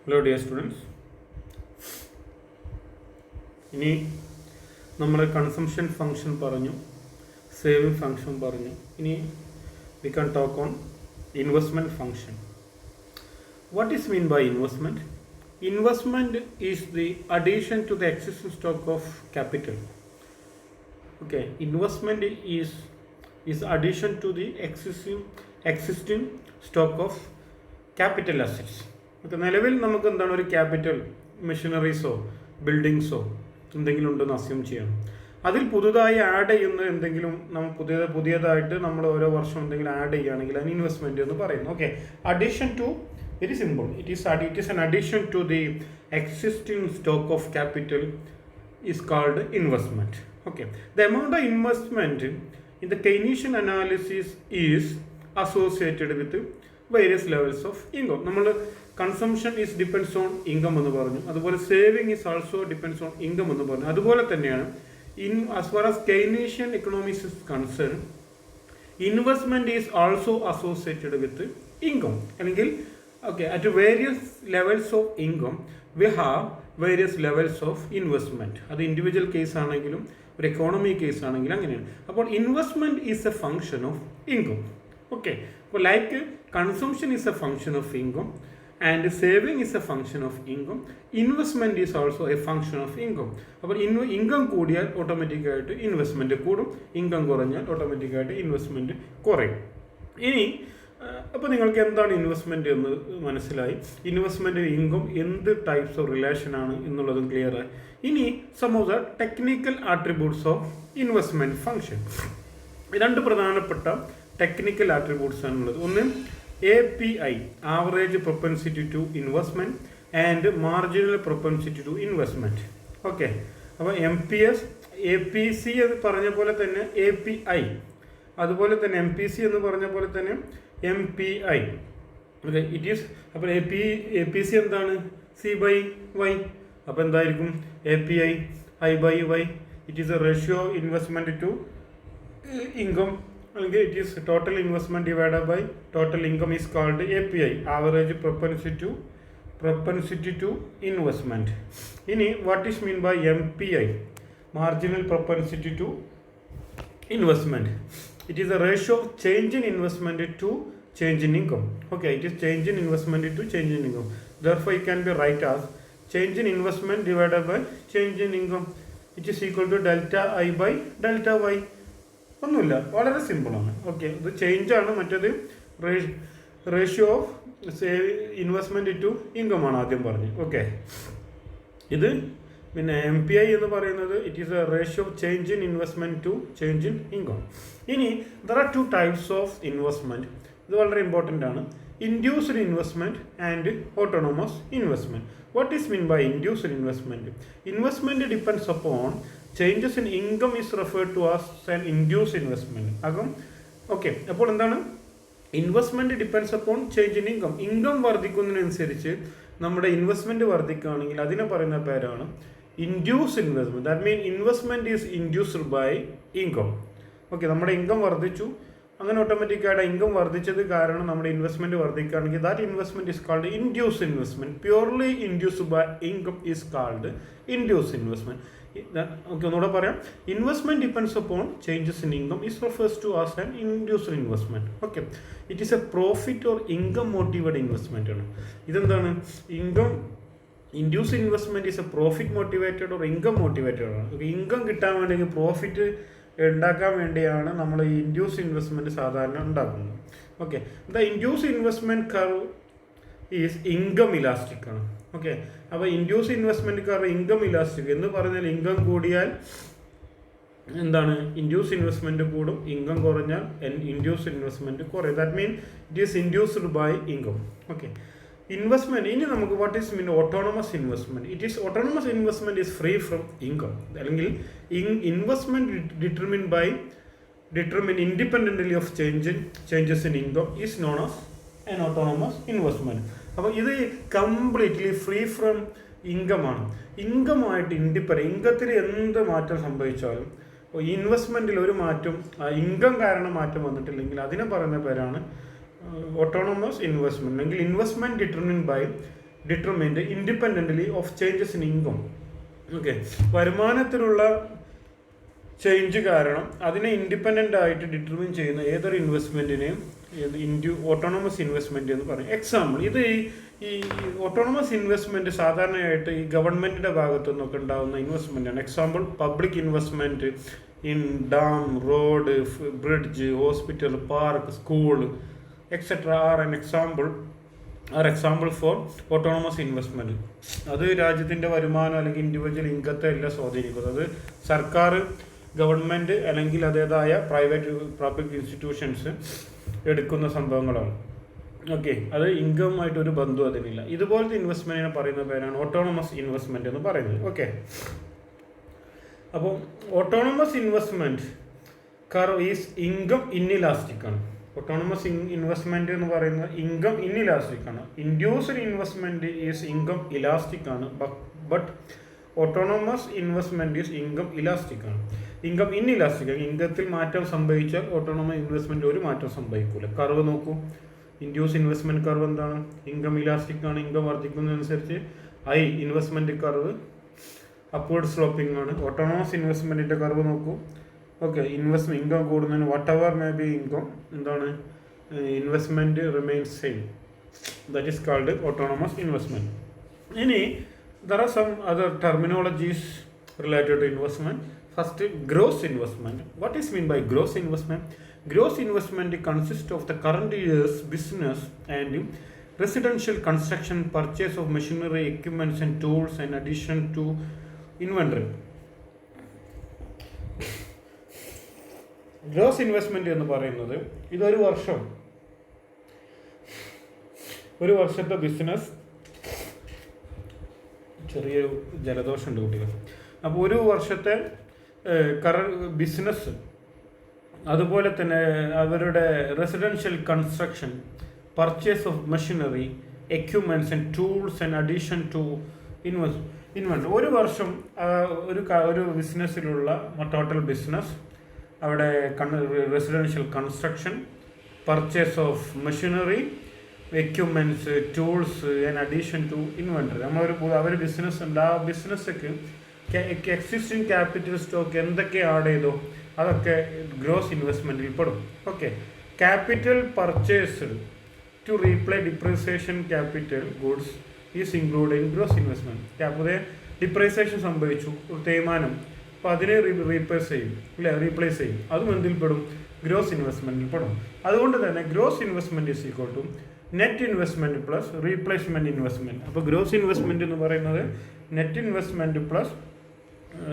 Hello dear students. ഇനി നമ്മൾ consumption function പറഞ്ഞു, സേവിങ് ഫംഗ്ഷൻ പറഞ്ഞു. ഇനി we can talk on investment function. What is mean by investment? Investment is the addition to the existing stock of capital. Okay, investment is addition to the existing stock of capital assets. Okay, നിലവിൽ നമുക്ക് എന്താണ് ഒരു capital മെഷീനറീസോ ബിൽഡിങ്സോ എന്തെങ്കിലും ഉണ്ടെന്ന് assume ചെയ്യണം. അതിൽ പുതുതായി add ചെയ്യുന്ന എന്തെങ്കിലും നമ്മൾ പുതിയതായിട്ട് നമ്മൾ ഓരോ വർഷം എന്തെങ്കിലും ആഡ് ചെയ്യുകയാണെങ്കിൽ അതിന് ഇൻവെസ്റ്റ്മെൻറ്റ് എന്ന് പറയുന്നു. Okay, addition to very simple, it is an addition to the existing stock of capital is called investment. Okay, the amount of investment in the Keynesian analysis is associated with various levels of income. നമ്മൾ consumption is depends on income എന്ന് പറഞ്ഞു, അതുപോലെ saving is also depends on income എന്ന് പറഞ്ഞു. അതുപോലെ തന്നെയാണ് as far as Keynesian economics is concerned, investment is also associated with income. അല്ലെങ്കിൽ okay, at various levels of income we have various levels of investment. അത് individual case ആണെങ്കിലും ഒരു economy case ആണെങ്കിലും അങ്ങനെയാണ്. അപ്പോൾ investment is a function of income. Okay, അപ്പോൾ like consumption is a function of income and saving is a function of income, investment is also a function of income. അപ്പോൾ income കൂടിയാൽ ഓട്ടോമാറ്റിക്കായിട്ട് investment കൂടും, income കുറഞ്ഞാൽ ഓട്ടോമാറ്റിക്കായിട്ട് investment കുറയും. ഇനി അപ്പോൾ നിങ്ങൾക്ക് എന്താണ് ഇൻവെസ്റ്റ്മെൻറ്റ് എന്ന് മനസ്സിലായി, ഇൻവെസ്റ്റ്മെൻറ്റ് ഇൻകം എന്ത് ടൈപ്സ് ഓഫ് റിലേഷനാണ് എന്നുള്ളതും ക്ലിയറായി. ഇനി some of the technical attributes of investment function. രണ്ട് പ്രധാനപ്പെട്ട ടെക്നിക്കൽ ആട്രിബ്യൂട്ട്സ് ആണുള്ളത്. ഒന്ന് API, average propensity to investment, and marginal propensity to investment. Okay, അപ്പോൾ MPS APC എന്ന് പറഞ്ഞ പോലെ തന്നെ API, അതുപോലെ തന്നെ MPC എന്ന് പറഞ്ഞ പോലെ തന്നെ MPI. ഓക്കെ, ഇറ്റ് ഈസ് അപ്പോൾ APC എന്താണ്? C/Y. അപ്പോൾ എന്തായിരിക്കും API I/Y? It is a ratio investment to income. It is total investment divided by total income is called API, average propensity to investment. What is mean by MPI, marginal propensity to investment? It is a ratio of change in investment to change in income. Okay, it is change in investment to change in income. Therefore, it can be write as change in investment divided by change in income. It is equal to delta I by delta Y. ഒന്നുമില്ല, വളരെ സിമ്പിളാണ്. Okay, ഇത് ചേഞ്ചാണ്, മറ്റേത് ratio of investment to income ആണ് ആദ്യം പറഞ്ഞു. Okay, ഇത് പിന്നെ MPI എന്ന് പറയുന്നത് it is a ratio of change in investment to change in income. ഇനി there are 2 types of investment. ഇത് വളരെ ഇമ്പോർട്ടൻ്റ് ആണ്. Induced investment and autonomous investment. What is mean by induced investment? Investment depends upon changes in income is referred to as an induced investment. അപ്പം okay, അപ്പോൾ എന്താണ് investment depends upon change in income. Income വർദ്ധിക്കുന്നതിനനുസരിച്ച് നമ്മുടെ investment വർദ്ധിക്കുകയാണെങ്കിൽ അതിനെ പറയുന്ന പേരാണ് induced investment. That mean investment is induced by income. Okay, നമ്മുടെ ഇൻകം വർദ്ധിച്ചു, അങ്ങനെ ഓട്ടോമാറ്റിക്കായിട്ട് ഇൻകം വർദ്ധിച്ചത് കാരണം നമ്മുടെ ഇൻവെസ്റ്റ്മെൻറ്റ് വർദ്ധിക്കുകയാണെങ്കിൽ that investment is called induced investment. Purely induced by income is called induced investment. Okay, ഒന്നുകൂടെ പറയാം. Investment depends upon changes in income is refers to as an induced investment. Okay, it is a profit or income motivated investment ആണ്. ഇതെന്താണ്? Income induced investment is a profit motivated or income motivated ആണ്. Okay, income കിട്ടാൻ വേണ്ടി profit ഉണ്ടാക്കാൻ വേണ്ടിയാണ് നമ്മൾ ഈ induced investment സാധാരണ ഉണ്ടാക്കുന്നത്. Okay, the induced investment curve is income elastic ആണ്. ഓക്കെ, അപ്പോൾ induced investment curve income elastic എന്ന് പറഞ്ഞാൽ ഇൻകം കൂടിയാൽ എന്താണ്? ഇൻഡ്യൂസ്ഡ് ഇൻവെസ്റ്റ്മെൻറ്റ് കൂടും, ഇൻകം കുറഞ്ഞാൽ ഇൻഡ്യൂസ്ഡ് ഇൻവെസ്റ്റ്മെൻറ്റ് കുറയും. That mean it is induced by income. Okay, investment. ഇനി നമുക്ക് what is mean autonomous investment? It is autonomous investment is free from income. അല്ലെങ്കിൽ investment determine independently of changes in income is known as an autonomous investment. അപ്പോൾ ഇത് completely free from ഇൻകമാണ്. ഇൻകമായിട്ട് ഇൻകത്തിൽ എന്ത് മാറ്റം സംഭവിച്ചാലും ഇൻവെസ്റ്റ്മെൻറ്റിൽ ഒരു മാറ്റം ഇൻകം കാരണം മാറ്റം വന്നിട്ടില്ലെങ്കിൽ അതിനെ പറയുന്ന പേരാണ് autonomous investment അല്ലെങ്കിൽ investment determined by determined independently of changes in income. Okay, വരുമാനത്തിലുള്ള ചേഞ്ച് കാരണം അതിനെ ഇൻഡിപെൻഡൻ്റ് ആയിട്ട് ഡിറ്റർമിൻ ചെയ്യുന്ന ഏതൊരു ഇൻവെസ്റ്റ്മെൻറ്റിനെയും ഓട്ടോണമസ് ഇൻവെസ്റ്റ്മെൻറ്റ് എന്ന് പറയും. എക്സാമ്പിൾ, ഇത് ഈ ഓട്ടോണമസ് ഇൻവെസ്റ്റ്മെൻറ്റ് സാധാരണയായിട്ട് ഈ ഗവൺമെൻറ്റിൻ്റെ ഭാഗത്തു നിന്നൊക്കെ ഉണ്ടാകുന്ന ഇൻവെസ്റ്റ്മെൻറ്റാണ്. Example, public investment in dam, road, bridge, hospital, park, school etcetera are example for autonomous investment. അത് രാജ്യത്തിൻ്റെ വരുമാനം അല്ലെങ്കിൽ ഇൻഡിവിജ്വൽ ഇൻകത്തെ എല്ലാം സ്വാധീനിക്കുന്നത്. അത് സർക്കാർ, ഗവൺമെൻറ് അല്ലെങ്കിൽ അതേതായ പബ്ലിക് ഇൻസ്റ്റിറ്റ്യൂഷൻസ് എടുക്കുന്ന സംഭവങ്ങളാണ്. ഓക്കെ, അത് ഇൻകവുമായിട്ട് ഒരു ബന്ധം അതിനില്ല. ഇതുപോലത്തെ ഇൻവെസ്റ്റ്മെൻറ്റിനെ പറയുന്ന പേരാണ് ഓട്ടോണമസ് ഇൻവെസ്റ്റ്മെൻറ്റ് എന്ന് പറയുന്നത്. ഓക്കെ, അപ്പോൾ autonomous investment curve is income inelastic ആണ്. ഓട്ടോണമസ് ഇൻവെസ്റ്റ്മെൻറ്റ് എന്ന് പറയുന്നത് ഇൻകം ഇൻഇലാസ്റ്റിക് ആണ്. Induced investment is income elastic ആണ്. But autonomous investment is income elastic ആണ്. ഇൻകം ഇൻഇലാസ്റ്റിക് ആണ്. ഇൻകത്തിൽ മാറ്റം സംഭവിച്ചാൽ ഓട്ടോണമസ് ഇൻവെസ്റ്റ്മെൻറ്റ് ഒരു മാറ്റം സംഭവിക്കില്ല. കർവ് നോക്കൂ, ഇൻഡ്യൂസ് ഇൻവെസ്റ്റ്മെൻറ്റ് കർവ് എന്താണ്? ഇൻകം ഇലാസ്റ്റിക് ആണ്. ഇൻകം വർദ്ധിക്കുന്നതനുസരിച്ച് ഇൻവെസ്റ്റ്മെൻറ്റ് കർവ് അപ്വേർഡ് സ്ലോപ്പിംഗ് ആണ്. ഓട്ടോണമസ് ഇൻവെസ്റ്റ്മെൻറ്റിൻ്റെ കർവ് നോക്കൂ. ഓക്കെ, ഇൻകം കൂടുന്നതിന് whatever may be income എന്താണ്, investment remains same. That is called autonomous investment. ഇനി there are some other terminologies related to investment. First, gross investment. What is mean by gross investment? Gross investment consists of the current year's business and residential construction, purchase of machinery, equipments and tools, and addition to inventory. Gross investment എന്ന് പറയുന്നത് ഇതൊരു വർഷത്തെ business. ചെറിയൊരു ജലദോഷമുണ്ട് കുട്ടികൾ. അപ്പോൾ ഒരു വർഷത്തെ business, അതുപോലെ തന്നെ അവരുടെ residential construction, purchase of machinery, equipments and tools and addition to inventory. ഒരു വർഷം ഒരു ബിസിനസ്സിലുള്ള ടോട്ടൽ ബിസിനസ്, അവിടെ residential construction, purchase of machinery, equipments, tools and addition to inventory. അവർ ബിസിനസ് ഉണ്ട്, ആ ബിസിനസ്സൊക്കെ എക്സിസ്റ്റിംഗ് ക്യാപിറ്റൽ സ്റ്റോക്ക് എന്തൊക്കെ ആഡ് ചെയ്തോ അതൊക്കെ ഗ്രോസ് ഇൻവെസ്റ്റ്മെൻറ്റിൽ പെടും. Okay, capital purchased to replace depreciation capital goods is include in gross investment. പുതിയ ഡിപ്രീസിയേഷൻ സംഭവിച്ചു, ഒരു തേയ്മാനം, അപ്പോൾ അതിനെ റീപ്ലേസ് ചെയ്യും. അതും എന്തിൽ പെടും? ഗ്രോസ് ഇൻവെസ്റ്റ്മെൻറ്റിൽ പെടും. അതുകൊണ്ട് തന്നെ gross investment is equal to net investment plus replacement investment. അപ്പോൾ ഗ്രോസ് ഇൻവെസ്റ്റ്മെൻറ്റ് എന്ന് പറയുന്നത് net investment plus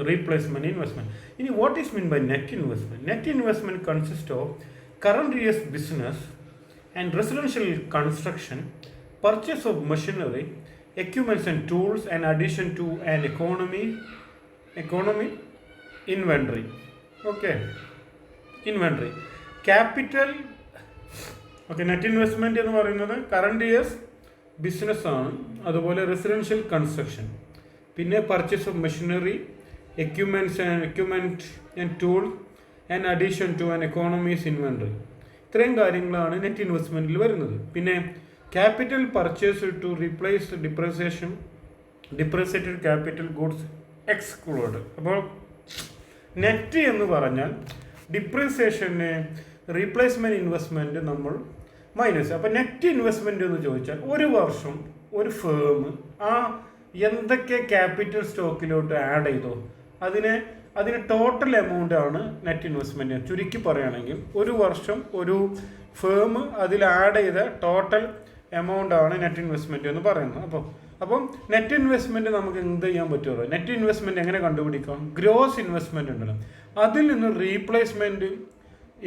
replacement investment. ഇനി what is mean by net investment? Net investment consist of current years business and residential construction, purchase of machinery, equipments and tools, and addition to an economy inventory. Okay, inventory capital. Okay, net investment എന്ന് പറയുന്നത് current years business ആണ്, അതുപോലെ residential construction, പിന്നെ purchase of machinery, equipment and tool and addition to an economies inventory. ഇത്രയും കാര്യങ്ങളാണ് net ഇൻവെസ്റ്റ്മെൻറ്റിൽ വരുന്നത്. പിന്നെ capital purchase to replace depreciated capital goods exclude. അപ്പോൾ നെറ്റ് എന്ന് പറഞ്ഞാൽ ഡിപ്രീസിയേഷന് റീപ്ലേസ്മെൻറ്റ് ഇൻവെസ്റ്റ്മെൻറ്റ് നമ്മൾ മൈനസ്. അപ്പോൾ നെറ്റ് ഇൻവെസ്റ്റ്മെൻറ്റ് എന്ന് ചോദിച്ചാൽ ഒരു വർഷം ഒരു ഫേം എന്തൊക്കെ ക്യാപിറ്റൽ സ്റ്റോക്കിലോട്ട് ആഡ് ചെയ്തോ അതിന് ടോട്ടൽ എമൗണ്ട് ആണ് നെറ്റ് ഇൻവെസ്റ്റ്മെൻറ്റ്. ചുരുക്കി പറയുകയാണെങ്കിൽ ഒരു വർഷം ഒരു ഫേം അതിൽ ആഡ് ചെയ്ത ടോട്ടൽ എമൗണ്ട് ആണ് നെറ്റ് ഇൻവെസ്റ്റ്മെൻറ്റ് എന്ന് പറയുന്നത്. അപ്പം നെറ്റ് ഇൻവെസ്റ്റ്മെൻറ്റ് നമുക്ക് എന്ത് ചെയ്യാൻ പറ്റുമോ? നെറ്റ് ഇൻവെസ്റ്റ്മെൻറ്റ് എങ്ങനെ കണ്ടുപിടിക്കാം? ഗ്രോസ് ഇൻവെസ്റ്റ്മെൻറ്റ് ഉണ്ടല്ലോ, അതിൽ നിന്ന് replacement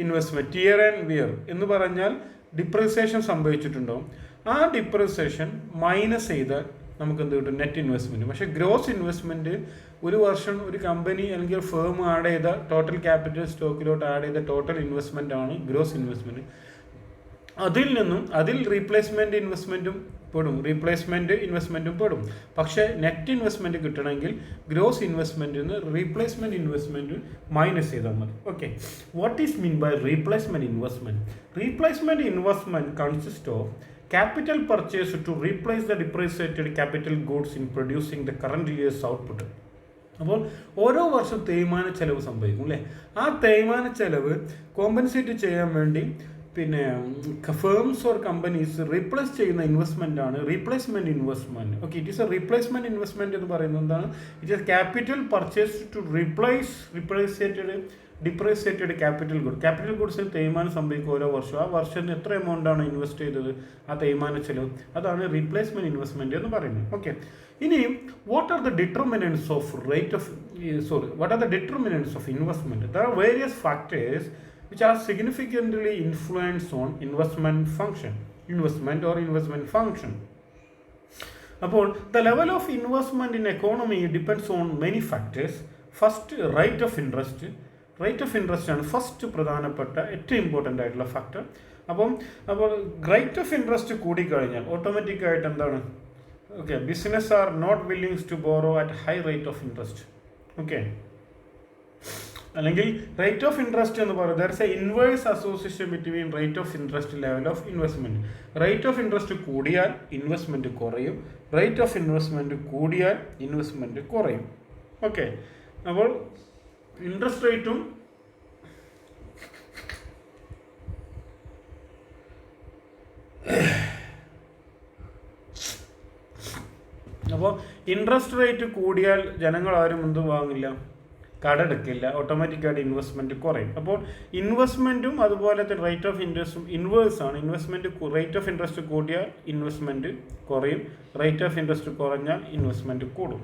investment year and wear എന്ന് പറഞ്ഞാൽ ഡിപ്രീസിയേഷൻ സംഭവിച്ചിട്ടുണ്ടാവും. ആ ഡിപ്രീസിയേഷൻ മൈനസ് ചെയ്താൽ നമുക്ക് എന്ത് കിട്ടും? Net investment. പക്ഷേ ഗ്രോസ് ഇൻവെസ്റ്റ്മെൻറ്റ് ഒരു വർഷം ഒരു കമ്പനി അല്ലെങ്കിൽ ഫേം ആഡ് ചെയ്ത ടോട്ടൽ ക്യാപിറ്റൽ സ്റ്റോക്കിലോട്ട് ആഡ് ചെയ്ത ടോട്ടൽ ഇൻവെസ്റ്റ്മെൻ്റ് ആണ് ഗ്രോസ് ഇൻവെസ്റ്റ്മെൻറ്റ്. അതിൽ റീപ്ലേസ്മെൻറ്റ് ഇൻവെസ്റ്റ്മെൻറ്റും പെടും. പക്ഷേ നെറ്റ് ഇൻവെസ്റ്റ്മെൻറ്റ് കിട്ടണമെങ്കിൽ ഗ്രോസ് ഇൻവെസ്റ്റ്മെൻറ്റിൽ നിന്ന് റീപ്ലേസ്മെൻറ്റ് ഇൻവെസ്റ്റ്മെൻറ്റ് മൈനസ് ചെയ്താൽ മതി. Okay, what is mean by replacement investment? Replacement investment consist of capital purchase to replace the depreciated capital goods in producing the current year's output. അപ്പോൾ ഓരോ വർഷം തേയ്മാന ചെലവ് സംഭവിക്കും അല്ലേ. ആ തേയ്മാന ചെലവ് കോമ്പൻസേറ്റ് ചെയ്യാൻ വേണ്ടി പിന്നെ ഫേംസ് ഓർ കമ്പനീസ് റീപ്ലേസ് ചെയ്യുന്ന ഇൻവെസ്റ്റ്മെൻ്റ് ആണ് replacement investment. Okay, it is a replacement investment എന്ന് പറയുന്നത് എന്താണ്? It is capital purchase to depreciated capital good. Capital ഗുഡ്സിന് തേയ്മാനം സംഭവിക്കും ഓരോ വർഷവും. ആ വർഷത്തിന് എത്ര എമൗണ്ടാണ് ഇൻവെസ്റ്റ് ചെയ്തത്, ആ തേയ്മാന ചെലവ്, അതാണ് റീപ്ലേസ്മെൻറ്റ് ഇൻവെസ്റ്റ്മെൻറ്റ് എന്ന് പറയുന്നത്. ഓക്കെ, ഇനിയും what are the determinants of investment? There are various factors which are significantly influence on investment function. അപ്പോൾ the level of investment in economy depends on many factors. First, rate of interest ആണ് first പ്രധാനപ്പെട്ട ഏറ്റവും important ആയിട്ടുള്ള factor. അപ്പോൾ rate of interest കൂടിക്കഴിഞ്ഞാൽ ഓട്ടോമാറ്റിക്കായിട്ട് എന്താണ്? Okay, business are not willings to borrow at high rate of interest. Okay, അല്ലെങ്കിൽ rate of interest എന്ന് പറയുന്നത് there is a inverse association between rate of interest level of investment. Rate of interest കൂടിയാൽ investment കുറയും, rate of investment കൂടിയാൽ investment കുറയും. Okay, അപ്പോൾ interest റേറ്റും അപ്പോൾ ഇൻട്രസ്റ്റ് റേറ്റ് കൂടിയാൽ ജനങ്ങൾ ആരും എന്ത് വാങ്ങില്ല, കടെടുക്കില്ല, ഓട്ടോമാറ്റിക്കായിട്ട് ഇൻവെസ്റ്റ്മെൻറ്റ് കുറയും. അപ്പോൾ ഇൻവെസ്റ്റ്മെൻറ്റും അതുപോലെ തന്നെ റേറ്റ് ഓഫ് ഇൻട്രസ്റ്റും ഇൻവേഴ്സ് ആണ്. റേറ്റ് ഓഫ് ഇൻട്രസ്റ്റ് കൂടിയാൽ ഇൻവെസ്റ്റ്മെൻറ്റ് കുറയും, റേറ്റ് ഓഫ് ഇൻട്രസ്റ്റ് കുറഞ്ഞാൽ ഇൻവെസ്റ്റ്മെൻറ്റ് കൂടും.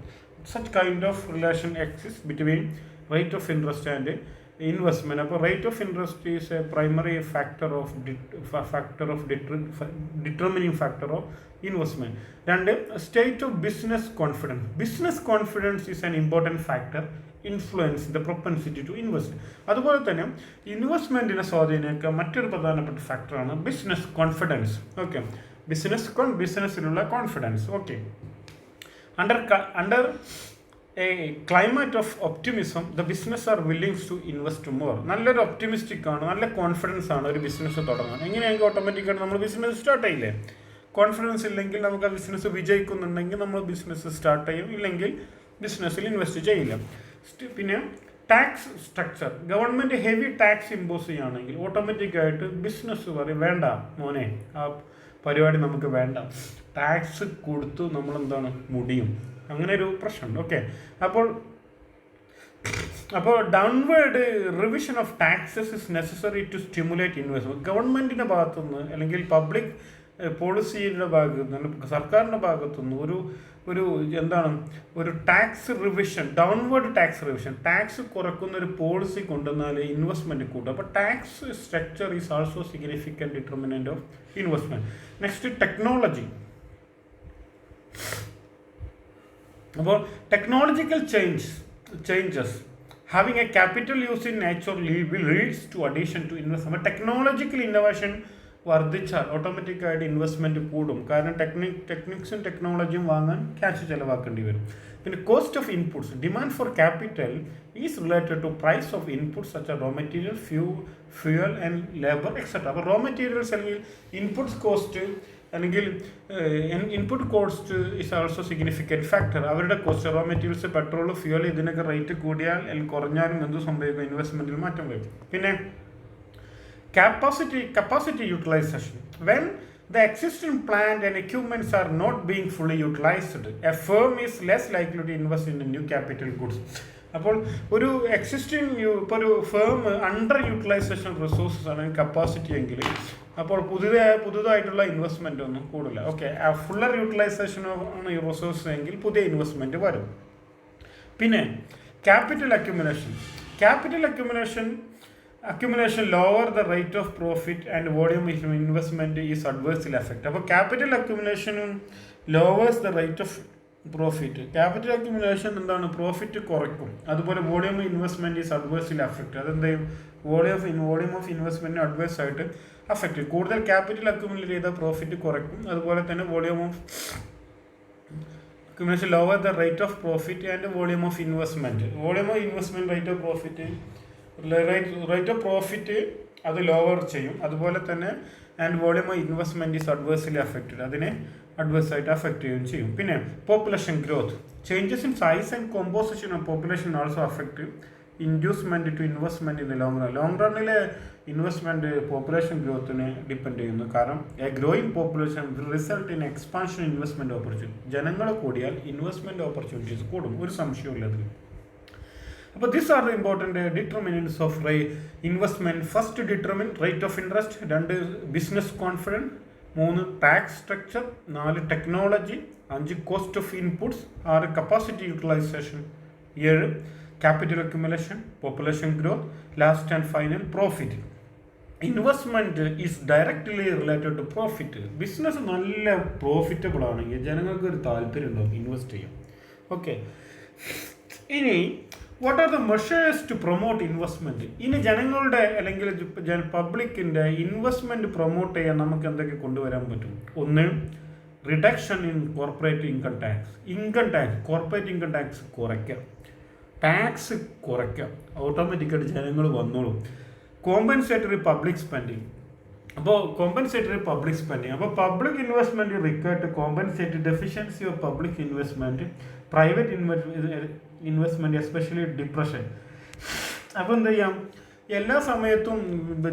Such kind of relation exist between rate of interest and investment. അപ്പോൾ rate of interest is a primary determining factor of investment. രണ്ട്, state of business confidence is an important factor influence the propensity to invest. അതുപോലെ തന്നെ ഇൻവെസ്റ്റ്മെൻറ്റിനെ സ്വാധീനിക്കുക മറ്റൊരു പ്രധാനപ്പെട്ട ഫാക്ടറാണ് business confidence. Okay, ബിസിനസ്സിലുള്ള confidence. Okay, under a climate of optimism the business are willings to invest more. നല്ലൊരു ഒപ്റ്റിമിസ്റ്റിക് ആണ്, നല്ല കോൺഫിഡൻസ് ആണ് ഒരു ബിസിനസ് തുടങ്ങാൻ. എങ്ങനെയാണെങ്കിൽ ഓട്ടോമാറ്റിക്കായിട്ട് നമ്മൾ ബിസിനസ് സ്റ്റാർട്ട് ചെയ്യില്ലേ. കോൺഫിഡൻസ് ഇല്ലെങ്കിൽ നമുക്ക് ആ ബിസിനസ് വിജയിക്കുന്നുണ്ടെങ്കിൽ നമ്മൾ ബിസിനസ് സ്റ്റാർട്ട് ചെയ്യും, ഇല്ലെങ്കിൽ ബിസിനസ്സിൽ ഇൻവെസ്റ്റ് ചെയ്യില്ല. പിന്നെ tax structure, government heavy tax impose ചെയ്യുകയാണെങ്കിൽ ഓട്ടോമാറ്റിക്കായിട്ട് ബിസിനസ് പറയും വേണ്ട മോനെ, ആ പരിപാടി നമുക്ക് വേണ്ട, ടാക്സ് കൊടുത്തു നമ്മളെന്താണ് മുടിയും, അങ്ങനെ ഒരു പ്രശ്നമുണ്ട്. ഓക്കെ, അപ്പോൾ downward revision of taxes is necessary to stimulate investment. ഗവൺമെൻറ്റിൻ്റെ ഭാഗത്തുനിന്ന് അല്ലെങ്കിൽ പബ്ലിക് പോളിസിയുടെ ഭാഗത്തുനിന്ന് സർക്കാരിൻ്റെ ഭാഗത്തുനിന്ന് ഒരു tax revision, downward tax revision, tax കുറക്കുന്ന ഒരു പോളിസി കൊണ്ടുവന്നാൽ ഇൻവെസ്റ്റ്മെൻറ്റ് കൂട്ടും. അപ്പോൾ tax structure is also significant determinant of investment. Next, technology. അപ്പോൾ technological changes having a capital use in nature will leads to addition to investment. Technological innovation വർദ്ധിച്ചാൽ ഓട്ടോമാറ്റിക്കായിട്ട് investment കൂടും. കാരണം ടെക്നിക്സും ടെക്നോളജിയും വാങ്ങാൻ ക്യാഷ് ചിലവാക്കേണ്ടി വരും. പിന്നെ cost of inputs, demand for capital is related to price of inputs such raw material, fuel and labour etcetera. അപ്പോൾ റോ മെറ്റീരിയൽസ് അല്ലെങ്കിൽ ഇൻപുട്സ് കോസ്റ്റ് അല്ലെങ്കിൽ input cost is also significant factor. അവരുടെ cost, raw materials, petrol, fuel, ഇതിനൊക്കെ rate കൂടിയാൽ അല്ലെങ്കിൽ കുറഞ്ഞാലും എന്ത് സംഭവിക്കും, ഇൻവെസ്റ്റ്മെൻറ്റിൽ മാറ്റം വരും. പിന്നെ capacity utilization. When the existing plant and equipments are not being fully utilized, a firm is less likely to invest in new capital goods. അപ്പോൾ ഒരു ഇപ്പോൾ ഒരു ഫേം അണ്ടർ യൂട്ടിലൈസേഷൻ റിസോഴ്സസ് ആണ് കപ്പാസിറ്റി എങ്കിൽ അപ്പോൾ പുതുതായിട്ടുള്ള ഇൻവെസ്റ്റ്മെൻ്റ് ഒന്നും കൂടില്ല. ഓക്കെ, ഫുള്ളർ യൂട്ടിലൈസേഷൻ ആണ് ഈ റിസോഴ്സ് എങ്കിൽ പുതിയ ഇൻവെസ്റ്റ്മെൻറ്റ് വരും. പിന്നെ capital accumulation lower the rate of profit and volume of investment is adversely affected. അപ്പോൾ ക്യാപിറ്റൽ അക്യുമുലേഷനും lowers the rate of profit. Capital accumulation എന്താണ്, പ്രോഫിറ്റ് കുറയ്ക്കും. അതുപോലെ volume of investment is adversely affect. അതെന്ത് ചെയ്യും, വോളിയം ഓഫ് ഇൻവെസ്റ്റ്മെൻറ്റിന് adverse ആയിട്ട് affect ചെയ്യും. കൂടുതൽ ക്യാപിറ്റൽ അക്യുമുലേറ്റ് ചെയ്താൽ പ്രോഫിറ്റ് കുറയ്ക്കും. അതുപോലെ തന്നെ volume of accumulation lower the rate of profit and volume of investment. Volume of investment rate of profit അത് ലോവർ ചെയ്യും. അതുപോലെ തന്നെ and volume of investment is adversely affected, അതിനെ അഡ്വേഴ്സായിട്ട് അഫക്റ്റ് ചെയ്യുകയും ചെയ്യും. പിന്നെ population growth, changes in size and composition of population also affect inducement to investment in the long run. Long റണ്ണിലെ ഇൻവെസ്റ്റ്മെൻറ്റ് പോപ്പുലേഷൻ ഗ്രോത്തിനെ ഡിപ്പെൻഡ് ചെയ്യുന്നു. കാരണം a growing population will result in expansion investment opportunity. ജനങ്ങൾ കൂടിയാൽ investment opportunities കൂടും, ഒരു സംശയമില്ലതിൽ. അപ്പോൾ these are the important determinants of investment. First determine rate of interest, 2 business confidence, 3 tax structure, 4 technology, 5 cost of inputs, 6 capacity utilization, 7 capital accumulation, population growth, last and final profit. Investment is directly related to profit. Business നല്ല profitable ആണെങ്കിൽ ജനങ്ങൾക്ക് ഒരു താല്പര്യം ഉണ്ടാവും invest ചെയ്യാം. Okay, ഇനി what are the measures to promote investment? ഇനി ജനങ്ങളുടെ അല്ലെങ്കിൽ പബ്ലിക്കിൻ്റെ ഇൻവെസ്റ്റ്മെൻറ്റ് പ്രൊമോട്ട് ചെയ്യാൻ നമുക്ക് എന്തൊക്കെ കൊണ്ടുവരാൻ പറ്റും? 1, reduction in corporate income tax. Corporate income tax കുറയ്ക്കുക, ടാക്സ് കുറയ്ക്കുക, ഓട്ടോമാറ്റിക്കായിട്ട് ജനങ്ങൾ വന്നോളും. Compensatory public spending. അപ്പോൾ കോമ്പൻസേറ്ററി പബ്ലിക് സ്പെൻഡിങ്, അപ്പോൾ public investment required to compensate deficiency of public investment, private investment especially depression. അപ്പോൾ എന്ത് ചെയ്യാം, എല്ലാ സമയത്തും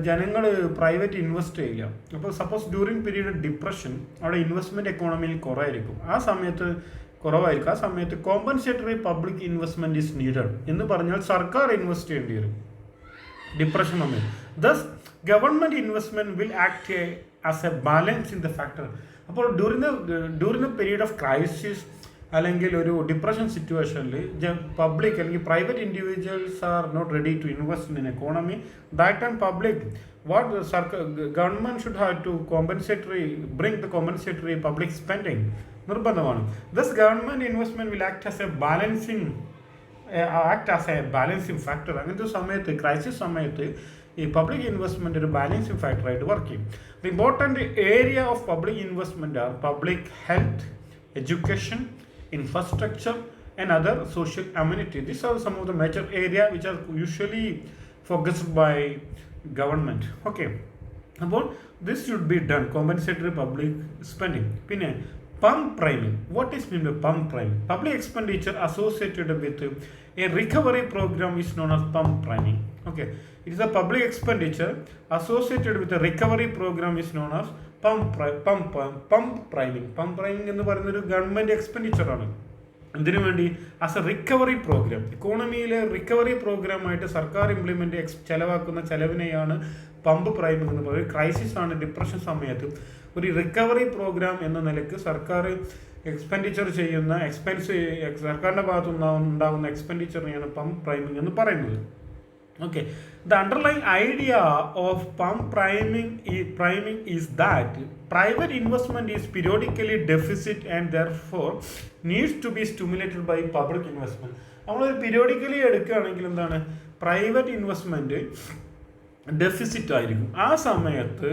ജനങ്ങൾ പ്രൈവറ്റ് ഇൻവെസ്റ്റ് ചെയ്യുക. അപ്പോൾ സപ്പോസ് ഡ്യൂറിങ് പീരീഡ് ഡിപ്രഷൻ അവിടെ ഇൻവെസ്റ്റ്മെൻറ്റ് എക്കോണമിയിൽ കുറവായിരിക്കും, ആ സമയത്ത് compensatory public investment is needed എന്ന് പറഞ്ഞാൽ സർക്കാർ ഇൻവെസ്റ്റ് ചെയ്യേണ്ടി വരും ഡിപ്രഷൻ സമയത്ത്. Thus government investment will act as a balance in the factor. അപ്പോൾ during the period of crisis അല്ലെങ്കിൽ ഒരു ഡിപ്രഷൻ സിറ്റുവേഷനിൽ പബ്ലിക് അല്ലെങ്കിൽ private individuals are not ready to invest in economy, that time public government should have to bring the compensatory public spending നിർബന്ധമാണ്. Thus government investment will act as a balancing factor. അങ്ങനത്തെ സമയത്ത് crisis സമയത്ത് ഈ public investment ഒരു balancing ഫാക്ടറായിട്ട് work ചെയ്യും. The important area of public investment are public health, education, infrastructure and other social amenity. These are some of the major area which are usually focused by government. Okay, അപ്പോൾ this should be done, compensatory public spending. പിന്നെ pump priming. What is mean by pump priming? Public expenditure associated with a recovery program is known as pump priming. Okay, it is a public expenditure associated with a recovery program is known as pump priming. Pump priming എന്ന് പറയുന്നൊരു government എക്സ്പെൻഡിച്ചറാണ്. ഇതിനു വേണ്ടി as a recovery programme, ഇക്കോണമിയിലെ recovery പ്രോഗ്രാമായിട്ട് സർക്കാർ ചെലവാക്കുന്ന ചെലവിനെയാണ് pump priming എന്ന് പറയുന്നത്. ക്രൈസിസ് ആണ്, ഡിപ്രഷൻ സമയത്ത് ഒരു റിക്കവറി പ്രോഗ്രാം എന്ന നിലയ്ക്ക് സർക്കാർ എക്സ്പെൻഡിച്ചർ ചെയ്യുന്ന സർക്കാരിൻ്റെ ഭാഗത്തു ഉണ്ടാകുന്ന എക്സ്പെൻഡിച്ചറിനെയാണ് പമ്പ് പ്രൈമിങ് എന്ന് പറയുന്നത്. Okay, the underlying idea of pump priming is that private investment is periodically deficit and therefore needs to be stimulated by public investment. നമ്മളൊരു പീരിയോഡിക്കലി എടുക്കുകയാണെങ്കിൽ എന്താണ്, പ്രൈവറ്റ് ഇൻവെസ്റ്റ്മെൻറ്റ് ഡെഫിസിറ്റ് ആയിരിക്കും, ആ സമയത്ത്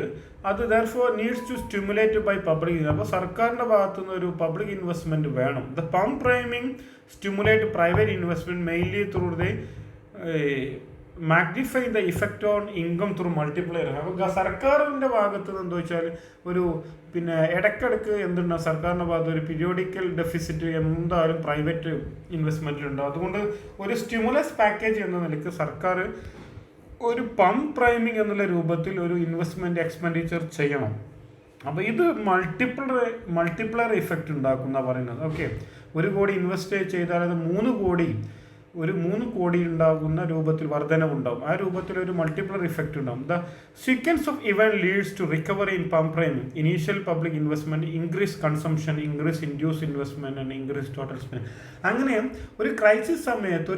അത് therefore needs to stimulate by public. അപ്പോൾ സർക്കാരിൻ്റെ ഭാഗത്തുനിന്ന് ഒരു പബ്ലിക് ഇൻവെസ്റ്റ്മെൻറ്റ് വേണം. The pump priming stimulate private investment mainly through the magnify the effect on income through multiplier. അപ്പോൾ സർക്കാരിൻ്റെ ഭാഗത്ത് നിന്ന് എന്താ വെച്ചാൽ ഒരു ഇടയ്ക്കിടയ്ക്ക് എന്തുണ്ടാവും, സർക്കാരിൻ്റെ ഭാഗത്ത് ഒരു പീരിയോഡിക്കൽ ഡെഫിസിറ്റ് എന്തായാലും പ്രൈവറ്റ് ഇൻവെസ്റ്റ്മെൻറ്റിലുണ്ടാവും. അതുകൊണ്ട് ഒരു സ്റ്റിമുലസ് പാക്കേജ് എന്ന നിലയ്ക്ക് സർക്കാർ ഒരു പമ്പ് പ്രൈമിംഗ് എന്നുള്ള രൂപത്തിൽ ഒരു ഇൻവെസ്റ്റ്മെൻറ്റ് എക്സ്പെൻഡിച്ചർ ചെയ്യണം. അപ്പോൾ ഇത് മൾട്ടിപ്ലയർ ഇഫക്റ്റ് ഉണ്ടാക്കുന്ന പറയുന്നത്. ഓക്കെ, 1 കോടി ഇൻവെസ്റ്റ് ചെയ്താൽ അത് 3 കോടി ഉണ്ടാകുന്ന രൂപത്തിൽ വർധനവുണ്ടാവും. ആ രൂപത്തിൽ ഒരു മൾട്ടിപ്ലർ ഇഫക്റ്റ് ഉണ്ടാവും. The sequence of event leads to recovery in pump priming. Initial public investment, increase consumption, increase induce investment and increase total spend. അങ്ങനെ ഒരു ക്രൈസിസ് സമയത്ത്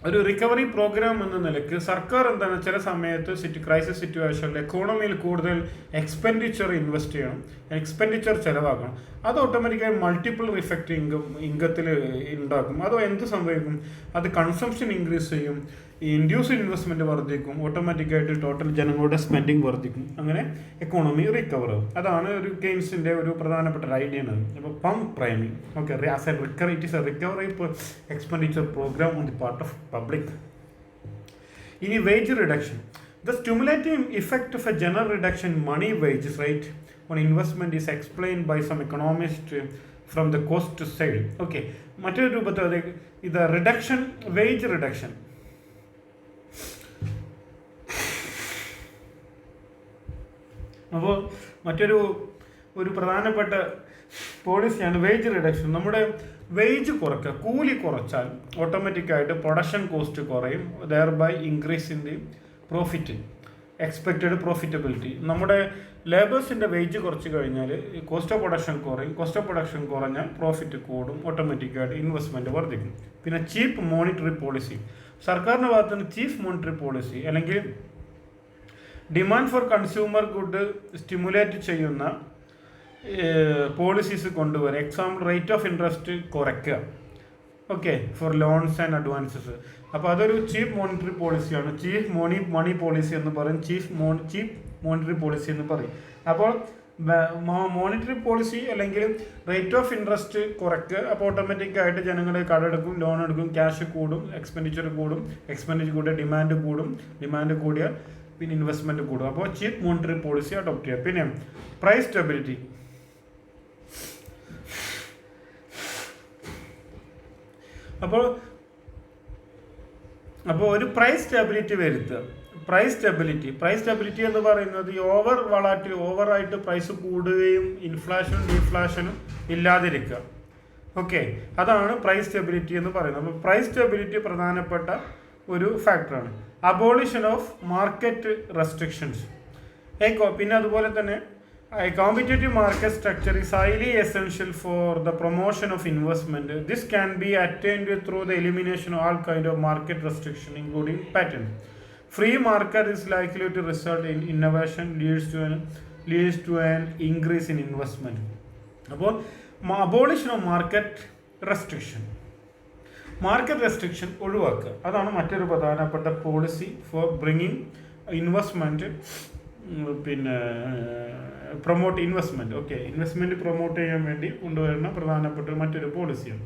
ഒരു റിക്കവറി പ്രോഗ്രാം എന്ന നിലയ്ക്ക് സർക്കാർ എന്താണ് ചില സമയത്ത് ക്രൈസിസ് സിറ്റുവേഷനിൽ എക്കോണമിയിൽ കൂടുതൽ എക്സ്പെൻഡിച്ചർ ഇൻവെസ്റ്റ് ചെയ്യണം, എക്സ്പെൻഡിച്ചർ ചിലവാക്കണം. അത് ഓട്ടോമാറ്റിക്കായി മൾട്ടിപ്പിൾ ഇഫക്റ്റ് ഇൻകത്തിൽ ഉണ്ടാക്കും. അത് എന്ത് സംഭവിക്കും, അത് കൺസംഷൻ ഇൻക്രീസ് ചെയ്യും, ഇൻഡ്യൂസ് ഇൻവെസ്റ്റ്മെൻറ്റ് വർദ്ധിക്കും, ഓട്ടോമാറ്റിക്കായിട്ട് ടോട്ടൽ ജനങ്ങളുടെ സ്പെൻഡിങ് വർദ്ധിക്കും, അങ്ങനെ എക്കോണമി റിക്കവർ ആകും. അതാണ് ഒരു കെയ്ൻസിൻ്റെ ഒരു പ്രധാനപ്പെട്ട ഒരു ഐഡിയ ആണ്. അപ്പോൾ pump priming, okay, as a it is a recovery expenditure programme on the part of public. ഇനി wage reduction. The stimulative effect of a general reduction in money wages rate on investment is explained by some economists from the cost side. Okay, മറ്റൊരു രൂപത്തിൽ ഇത് reduction, wage reduction. അപ്പോൾ മറ്റൊരു പ്രധാനപ്പെട്ട പോളിസിയാണ് wage reduction. നമ്മുടെ wage കുറയ്ക്കുക, കൂലി കുറച്ചാൽ ഓട്ടോമാറ്റിക്കായിട്ട് പ്രൊഡക്ഷൻ കോസ്റ്റ് കുറയും, thereby increase in the profit, expected profitability. നമ്മുടെ ലേബേഴ്സിൻ്റെ വേജ് കുറച്ച് കഴിഞ്ഞാൽ കോസ്റ്റ് ഓഫ് പ്രൊഡക്ഷൻ കുറയും, കോസ്റ്റ് ഓഫ് പ്രൊഡക്ഷൻ കുറഞ്ഞാൽ പ്രോഫിറ്റ് കൂടും, ഓട്ടോമാറ്റിക്കായിട്ട് ഇൻവെസ്റ്റ്മെൻറ്റ് വർദ്ധിക്കും. പിന്നെ ചീപ്പ് മോണിറ്ററി പോളിസി, സർക്കാരിൻ്റെ ഭാഗത്ത് നിന്ന് ചീഫ് മോണിറ്ററി പോളിസി അല്ലെങ്കിൽ demand for consumer good stimulate ചെയ്യുന്ന പോളിസീസ് കൊണ്ടുവരിക. എക്സാമ്പിൾ റേറ്റ് ഓഫ് ഇൻട്രസ്റ്റ് കുറയ്ക്കുക, okay, four loans and advances. അപ്പോൾ അതൊരു ചീഫ് മോണിറ്ററി പോളിസിയാണ്. ചീഫ് മണി പോളിസി എന്ന് പറയും, ചീഫ് മോണിറ്ററി പോളിസി എന്ന് പറയും. അപ്പോൾ മോണിറ്ററി പോളിസി അല്ലെങ്കിൽ റേറ്റ് ഓഫ് ഇൻട്രസ്റ്റ് കുറയ്ക്കുക. അപ്പോൾ ഓട്ടോമാറ്റിക്കായിട്ട് ജനങ്ങൾ കടമെടുക്കും, ലോൺ എടുക്കും, ക്യാഷ് കൂടും, എക്സ്പെൻഡിച്ചർ കൂടും, എക്സ്പെൻഡിച്ചർ കൂടിയ ഡിമാൻഡ് കൂടും, ഡിമാൻഡ് കൂടിയ പിന്നെ ഇൻവെസ്റ്റ്മെൻറ്റ് കൂടും. അപ്പോൾ ചീപ്പ് മോണിറ്ററി പോളിസി അഡോപ്റ്റ് ചെയ്യുക. പിന്നെ പ്രൈസ് സ്റ്റെബിലിറ്റി. അപ്പോൾ ഒരു പ്രൈസ് സ്റ്റെബിലിറ്റി വരുത്തുക. പ്രൈസ് സ്റ്റെബിലിറ്റി എന്ന് പറയുന്നത് ഈ ഓവറായിട്ട് പ്രൈസ് കൂടുകയും ഇൻഫ്ലേഷനും ഡീഫ്ലേഷനും ഇല്ലാതിരിക്കുക. ഓക്കെ, അതാണ് പ്രൈസ് സ്റ്റെബിലിറ്റി എന്ന് പറയുന്നത്. അപ്പോൾ പ്രൈസ് സ്റ്റെബിലിറ്റി പ്രധാനപ്പെട്ട ഒരു ഫാക്ടറാണ്. Abolition of market restrictions. പിന്നെ അതുപോലെ തന്നെ a competitive market structure is highly essential for the promotion of investment. This can be attained through the elimination of all kind of market restriction, including patent. Free market is likely to result in innovation, leads to an increase in investment. അപ്പോൾ abolition of market restriction, ഒഴിവാക്കുക. അതാണ് മറ്റൊരു പ്രധാനപ്പെട്ട policy for bringing investment, പിന്നെ promote investment. Okay, investment promote ചെയ്യാൻ വേണ്ടി കൊണ്ടുവരുന്ന പ്രധാനപ്പെട്ട മറ്റൊരു പോളിസിയാണ്.